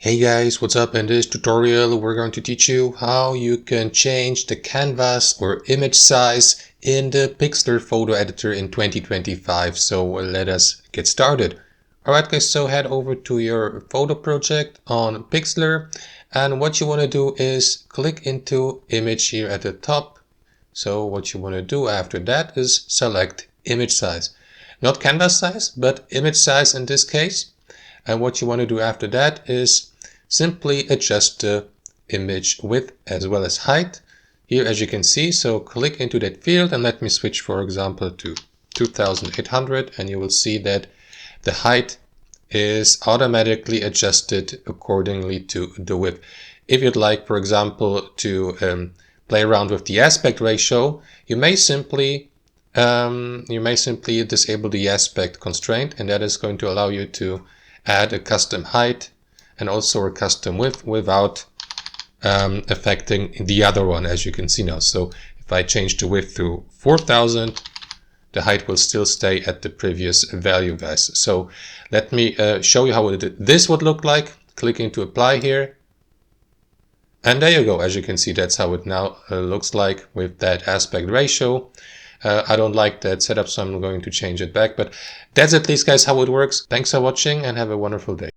Hey guys, what's up? In this tutorial we're going to teach you how you can change the canvas or image size in the Pixlr photo editor in 2025. So let us get started. Alright guys, so head over to your photo project on Pixlr, and what you want to do is click into image here at the top. So what you want to do after that is select image size. Not canvas size, but image size in this case. And what you want to do after that is simply adjust the image width as well as height here, as you can see. So click into that field and let me switch, for example, to 2800, and you will see that the height is automatically adjusted accordingly to the width. If you'd like, for example, to play around with the aspect ratio, you may simply disable the aspect constraint, and that is going to allow you to add a custom height and also a custom width without affecting the other one, as you can see now. So if I change the width to 4000, the height will still stay at the previous value, guys. So let me show you how this would look like. Click into apply here. And there you go. As you can see, that's how it now looks like with that aspect ratio. I don't like that setup, so I'm going to change it back. But that's at least, guys, how it works. Thanks for watching and have a wonderful day.